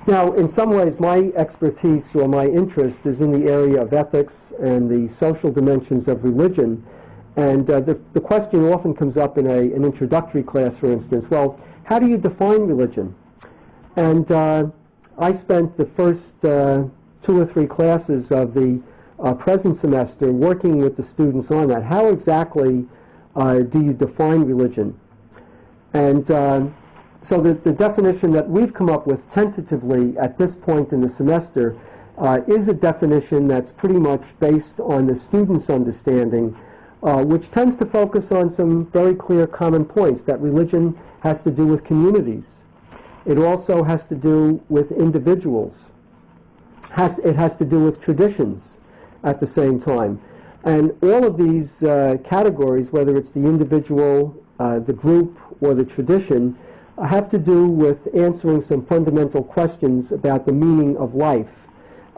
Now, in some ways, my expertise or my interest is in the area of ethics and the social dimensions of religion. And the question often comes up in an introductory class, for instance, well, how do you define religion? And I spent the first 2 or 3 classes of the present semester working with the students on that. How exactly do you define religion? And so the definition that we've come up with tentatively at this point in the semester is a definition that's pretty much based on the students' understanding, which tends to focus on some very clear common points, that religion has to do with communities. It also has to do with individuals. It has to do with traditions at the same time. And all of these categories, whether it's the individual, the group, or the tradition, have to do with answering some fundamental questions about the meaning of life.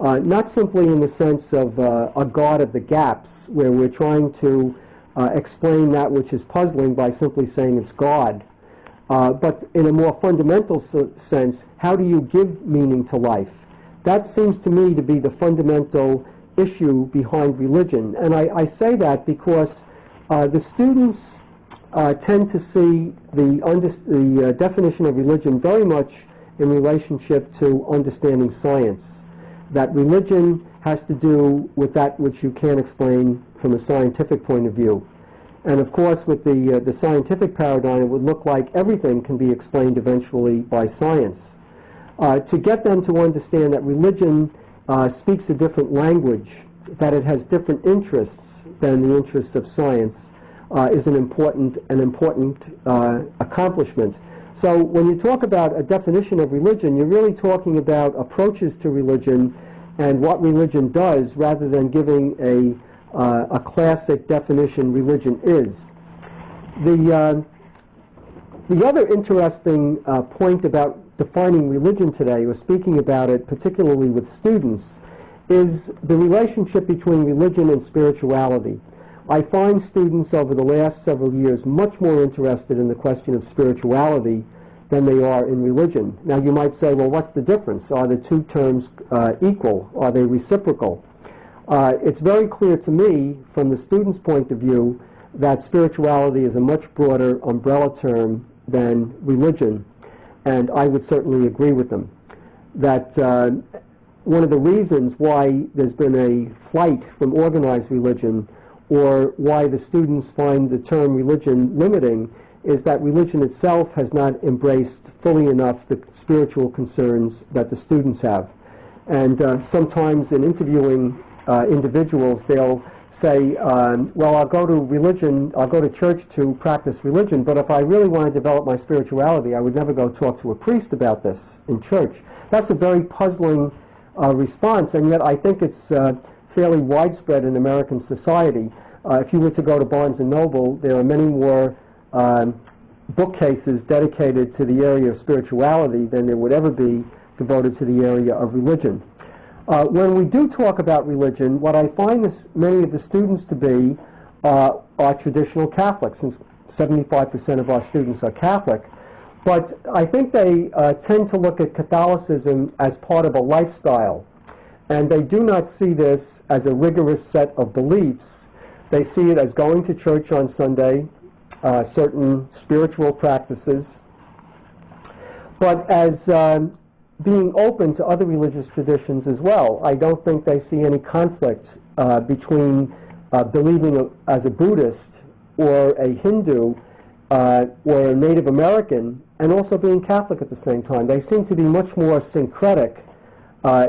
Not simply in the sense of a God of the gaps, where we're trying to explain that which is puzzling by simply saying it's God, but in a more fundamental sense, how do you give meaning to life? That seems to me to be the fundamental issue behind religion. And I say that because the students tend to see the definition of religion very much in relationship to understanding science. That religion has to do with that which you can't explain from a scientific point of view. And of course, with the scientific paradigm, it would look like everything can be explained eventually by science. To get them to understand that religion speaks a different language, that it has different interests than the interests of science, is an important accomplishment. So when you talk about a definition of religion, you're really talking about approaches to religion and what religion does, rather than giving a classic definition religion is. The other interesting point about defining religion today, or speaking about it particularly with students, is the relationship between religion and spirituality. I find students over the last several years much more interested in the question of spirituality than they are in religion. Now you might say, well, what's the difference? Are the two terms equal? Are they reciprocal? It's very clear to me, from the student's point of view, that spirituality is a much broader umbrella term than religion, and I would certainly agree with them. That one of the reasons why there's been a flight from organized religion, or why the students find the term religion limiting, is that religion itself has not embraced fully enough the spiritual concerns that the students have. And sometimes in interviewing individuals, they'll say, well, I'll go to church to practice religion, but if I really want to develop my spirituality, I would never go talk to a priest about this in church. That's a very puzzling response, and yet I think it's fairly widespread in American society. If you were to go to Barnes & Noble, there are many more bookcases dedicated to the area of spirituality than there would ever be devoted to the area of religion. When we do talk about religion, what I find many of the students to be are traditional Catholics, since 75% of our students are Catholic. But I think they tend to look at Catholicism as part of a lifestyle. And they do not see this as a rigorous set of beliefs. They see it as going to church on Sunday, certain spiritual practices, but as being open to other religious traditions as well. I don't think they see any conflict between believing as a Buddhist or a Hindu or a Native American and also being Catholic at the same time. They seem to be much more syncretic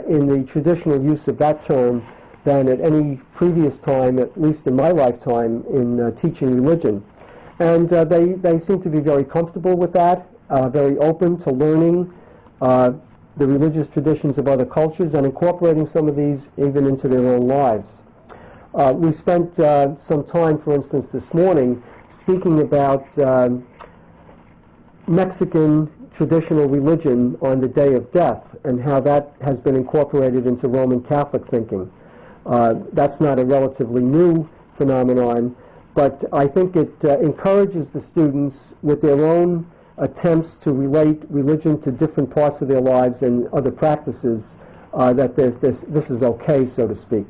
in the traditional use of that term than at any previous time, at least in my lifetime, in teaching religion. And they seem to be very comfortable with that, very open to learning the religious traditions of other cultures and incorporating some of these even into their own lives. We spent some time, for instance, this morning speaking about Mexican traditional religion on the Day of Death and how that has been incorporated into Roman Catholic thinking. That's not a relatively new phenomenon, but I think it encourages the students with their own attempts to relate religion to different parts of their lives and other practices, that this is okay, so to speak.